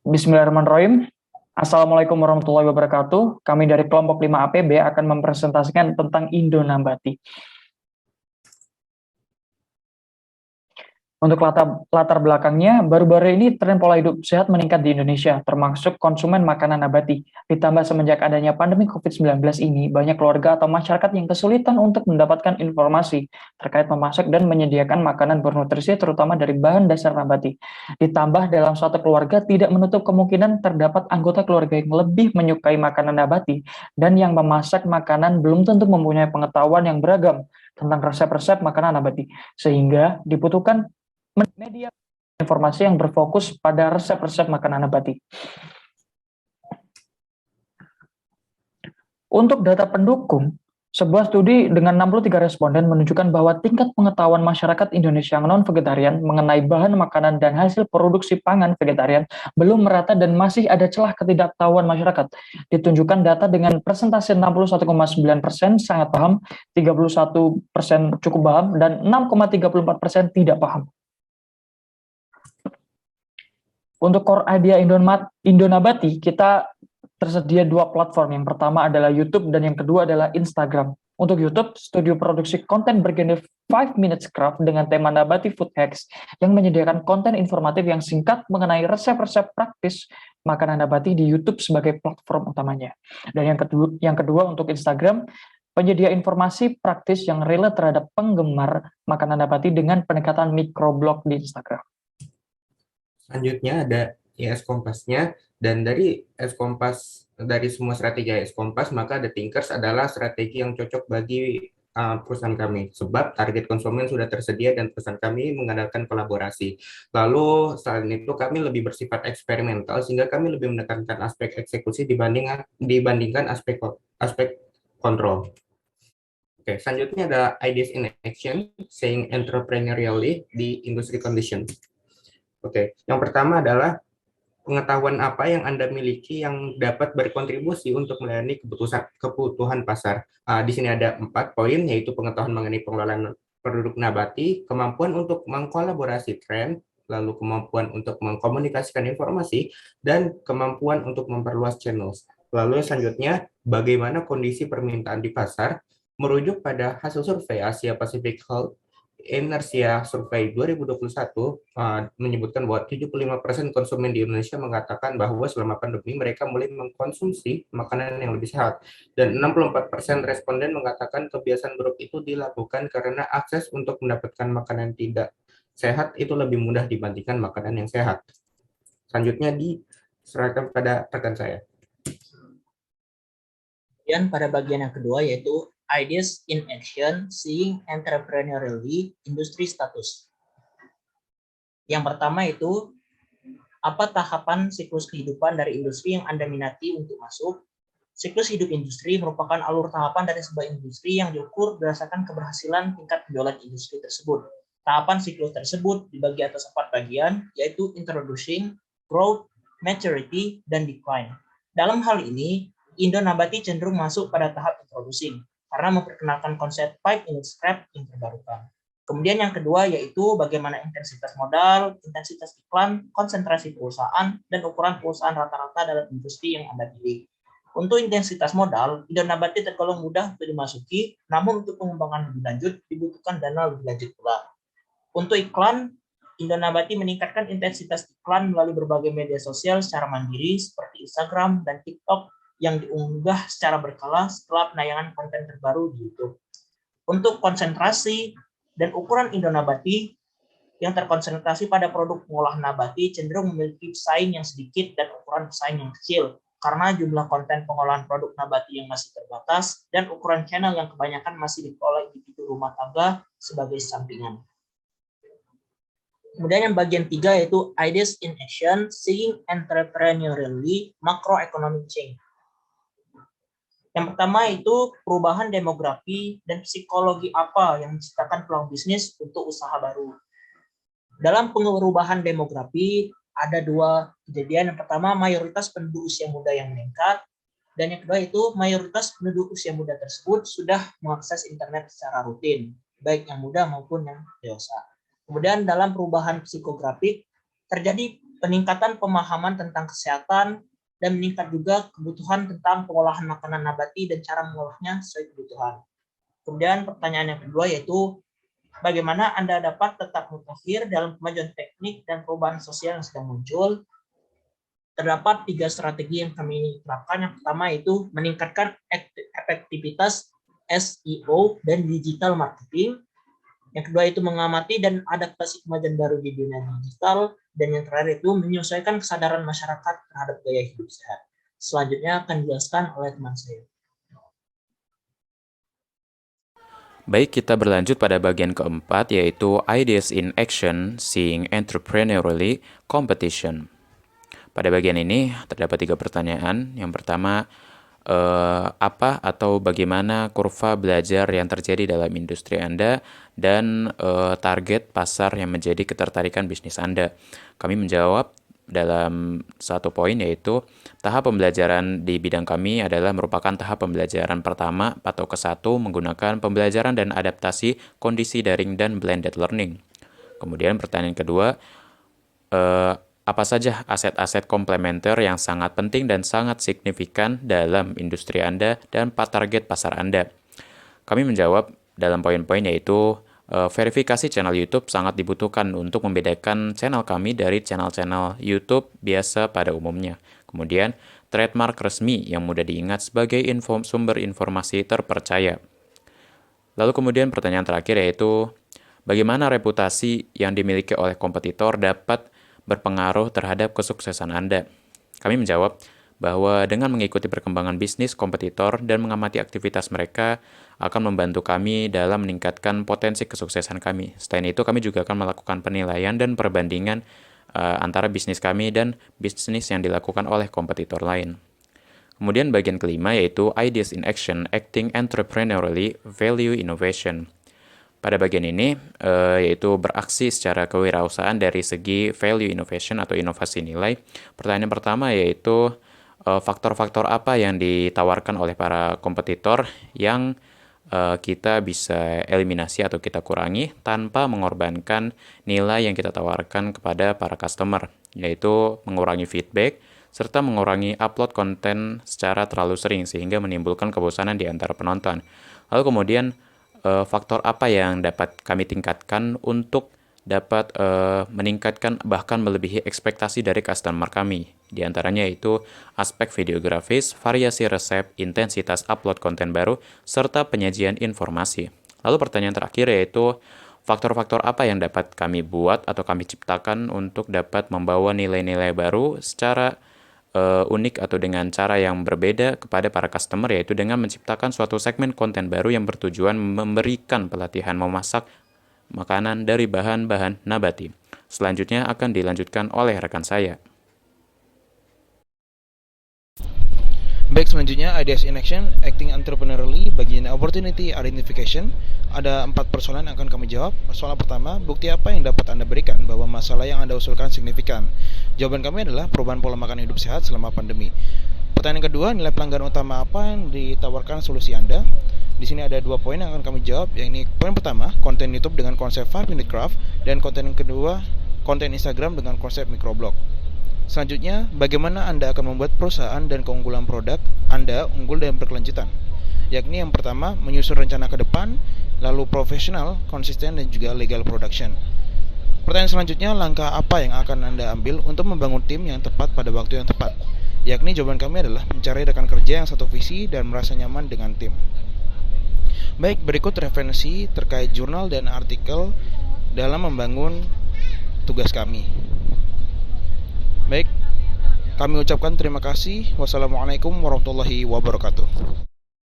Bismillahirrahmanirrahim. Assalamualaikum warahmatullahi wabarakatuh. Kami dari kelompok 5 APB akan mempresentasikan tentang Indonabati. Untuk latar belakangnya, baru-baru ini tren pola hidup sehat meningkat di Indonesia, termasuk konsumen makanan nabati. Ditambah semenjak adanya pandemi COVID-19 ini, banyak keluarga atau masyarakat yang kesulitan untuk mendapatkan informasi terkait memasak dan menyediakan makanan bernutrisi, terutama dari bahan dasar nabati. Ditambah dalam suatu keluarga tidak menutup kemungkinan terdapat anggota keluarga yang lebih menyukai makanan nabati, dan yang memasak makanan belum tentu mempunyai pengetahuan yang beragam tentang resep-resep makanan nabati, sehingga dibutuhkan media informasi yang berfokus pada resep-resep makanan nabati. Untuk data pendukung, sebuah studi dengan 63 responden menunjukkan bahwa tingkat pengetahuan masyarakat Indonesia yang non-vegetarian mengenai bahan makanan dan hasil produksi pangan vegetarian belum merata dan masih ada celah ketidaktahuan masyarakat. Ditunjukkan data dengan persentase 61,9% sangat paham, 31% cukup paham, dan 6,34% tidak paham. Untuk core idea Indonabati, kita tersedia dua platform. Yang pertama adalah YouTube dan yang kedua adalah Instagram. Untuk YouTube, studio produksi konten bergenre 5 Minutes Craft dengan tema Nabati Food Hacks yang menyediakan konten informatif yang singkat mengenai resep-resep praktis makanan nabati di YouTube sebagai platform utamanya. Dan yang kedua untuk Instagram, penyedia informasi praktis yang relate terhadap penggemar makanan nabati dengan pendekatan microblog di Instagram. Selanjutnya ada IS Kompasnya, dan dari IS Kompas, dari semua strategi IS Kompas, maka The Thinkers adalah strategi yang cocok bagi perusahaan kami, sebab target konsumen sudah tersedia dan perusahaan kami mengandalkan kolaborasi. Lalu selain itu kami lebih bersifat eksperimental, sehingga kami lebih menekankan aspek eksekusi dibandingkan aspek kontrol. Oke, selanjutnya ada Ideas in Action, Saying Entrepreneurially di Industry Condition. Oke, yang pertama adalah pengetahuan apa yang Anda miliki yang dapat berkontribusi untuk melayani kebutuhan pasar. Di sini ada 4 poin, yaitu pengetahuan mengenai pengelolaan produk nabati, kemampuan untuk mengkolaborasi tren, lalu kemampuan untuk mengkomunikasikan informasi, dan kemampuan untuk memperluas channels. Lalu selanjutnya, bagaimana kondisi permintaan di pasar, merujuk pada hasil survei Asia Pacific Health Inersia Survei 2021 menyebutkan bahwa 75% konsumen di Indonesia mengatakan bahwa selama pandemi mereka mulai mengkonsumsi makanan yang lebih sehat, dan 64% responden mengatakan kebiasaan buruk itu dilakukan karena akses untuk mendapatkan makanan tidak sehat itu lebih mudah dibandingkan makanan yang sehat. Selanjutnya diserahkan pada rekan saya. Kemudian pada bagian yang kedua yaitu Ideas in Action, Seeing Entrepreneurially, Industry Status. Yang pertama itu, apa tahapan siklus kehidupan dari industri yang Anda minati untuk masuk? Siklus hidup industri merupakan alur tahapan dari sebuah industri yang diukur berdasarkan keberhasilan tingkat penjualan industri tersebut. Tahapan siklus tersebut dibagi atas 4 bagian, yaitu Introducing, Growth, Maturity, dan Decline. Dalam hal ini, Indonabati cenderung masuk pada tahap Introducing, karena memperkenalkan konsep 5 Minutes Craft yang terbarukan. Kemudian yang kedua yaitu bagaimana intensitas modal, intensitas iklan, konsentrasi perusahaan, dan ukuran perusahaan rata-rata dalam industri yang Anda pilih. Untuk intensitas modal, Indonabati tergolong mudah untuk dimasuki, namun untuk pengembangan lebih lanjut dibutuhkan dana lebih lanjut pula. Untuk iklan, Indonabati meningkatkan intensitas iklan melalui berbagai media sosial secara mandiri seperti Instagram dan TikTok yang diunggah secara berkala setelah penayangan konten terbaru di YouTube. Untuk konsentrasi dan ukuran Indonabati yang terkonsentrasi pada produk pengolahan nabati cenderung memiliki pesaing yang sedikit dan ukuran pesaing yang kecil karena jumlah konten pengolahan produk nabati yang masih terbatas dan ukuran channel yang kebanyakan masih dikelola individu rumah tangga sebagai sampingan. Kemudian yang bagian 3 yaitu Ideas in Action, Seeing Entrepreneurially, Macroeconomic Change. Yang pertama itu perubahan demografi dan psikologi apa yang menciptakan peluang bisnis untuk usaha baru. Dalam perubahan demografi ada 2 kejadian. Yang pertama, mayoritas penduduk usia muda yang meningkat, dan yang kedua itu mayoritas penduduk usia muda tersebut sudah mengakses internet secara rutin, baik yang muda maupun yang dewasa. Kemudian dalam perubahan psikografik terjadi peningkatan pemahaman tentang kesehatan, dan meningkat juga kebutuhan tentang pengolahan makanan nabati dan cara mengolahnya sesuai kebutuhan. Kemudian pertanyaan yang kedua yaitu, bagaimana Anda dapat tetap mutakhir dalam kemajuan teknik dan perubahan sosial yang sedang muncul? Terdapat 3 strategi yang kami terapkan. Yang pertama yaitu meningkatkan efektivitas SEO dan digital marketing. Yang kedua itu mengamati dan adaptasi kemajuan baru di dunia digital. Dan yang terakhir itu menyesuaikan kesadaran masyarakat terhadap gaya hidup sehat. Selanjutnya akan dijelaskan oleh teman saya. Baik, kita berlanjut pada bagian keempat, yaitu Ideas in Action, Seeing Entrepreneurially Competition. Pada bagian ini terdapat 3 pertanyaan. Yang pertama, apa atau bagaimana kurva belajar yang terjadi dalam industri Anda dan target pasar yang menjadi ketertarikan bisnis Anda. Kami menjawab dalam 1 poin, yaitu tahap pembelajaran di bidang kami adalah merupakan tahap pembelajaran pertama atau ke-1 menggunakan pembelajaran dan adaptasi kondisi daring dan blended learning. Kemudian pertanyaan kedua, apa saja aset-aset komplementer yang sangat penting dan sangat signifikan dalam industri Anda dan target pasar Anda? Kami menjawab dalam poin-poin yaitu verifikasi channel YouTube sangat dibutuhkan untuk membedakan channel kami dari channel-channel YouTube biasa pada umumnya. Kemudian, trademark resmi yang mudah diingat sebagai sumber informasi terpercaya. Lalu kemudian pertanyaan terakhir yaitu, bagaimana reputasi yang dimiliki oleh kompetitor dapat berpengaruh terhadap kesuksesan Anda? Kami menjawab bahwa dengan mengikuti perkembangan bisnis kompetitor dan mengamati aktivitas mereka akan membantu kami dalam meningkatkan potensi kesuksesan kami. Selain itu, kami juga akan melakukan penilaian dan perbandingan antara bisnis kami dan bisnis yang dilakukan oleh kompetitor lain. Kemudian bagian kelima yaitu Ideas in Action, Acting Entrepreneurially, Value Innovation. Pada bagian ini, yaitu beraksi secara kewirausahaan dari segi value innovation atau inovasi nilai. Pertanyaan pertama yaitu, faktor-faktor apa yang ditawarkan oleh para kompetitor yang kita bisa eliminasi atau kita kurangi tanpa mengorbankan nilai yang kita tawarkan kepada para customer, yaitu mengurangi feedback, serta mengurangi upload konten secara terlalu sering sehingga menimbulkan kebosanan di antara penonton. Lalu kemudian, faktor apa yang dapat kami tingkatkan untuk dapat meningkatkan bahkan melebihi ekspektasi dari customer kami. Di antaranya yaitu aspek videografis, variasi resep, intensitas upload konten baru, serta penyajian informasi. Lalu pertanyaan terakhir yaitu faktor-faktor apa yang dapat kami buat atau kami ciptakan untuk dapat membawa nilai-nilai baru secara unik atau dengan cara yang berbeda kepada para customer, yaitu dengan menciptakan suatu segmen konten baru yang bertujuan memberikan pelatihan memasak makanan dari bahan-bahan nabati. Selanjutnya akan dilanjutkan oleh rekan saya. Baik, selanjutnya Ideas in Action, Acting Entrepreneurially, bagian Opportunity Identification. Ada 4 persoalan yang akan kami jawab. Soal pertama, bukti apa yang dapat Anda berikan bahwa masalah yang Anda usulkan signifikan? Jawaban kami adalah perubahan pola makan hidup sehat selama pandemi. Pertanyaan kedua, nilai pelanggan utama apa yang ditawarkan solusi Anda? Di sini ada 2 poin yang akan kami jawab. Yang ini, poin pertama, konten YouTube dengan konsep 5 minute craft, dan konten yang kedua, konten Instagram dengan konsep microblog. Selanjutnya, bagaimana Anda akan membuat perusahaan dan keunggulan produk Anda unggul dan berkelanjutan? Yakni yang pertama, menyusun rencana ke depan, lalu profesional, konsisten, dan juga legal production. Pertanyaan selanjutnya, langkah apa yang akan Anda ambil untuk membangun tim yang tepat pada waktu yang tepat? Yakni jawaban kami adalah mencari rekan kerja yang satu visi dan merasa nyaman dengan tim. Baik, berikut referensi terkait jurnal dan artikel dalam membangun tugas kami. Baik, kami ucapkan terima kasih. Wassalamualaikum warahmatullahi wabarakatuh.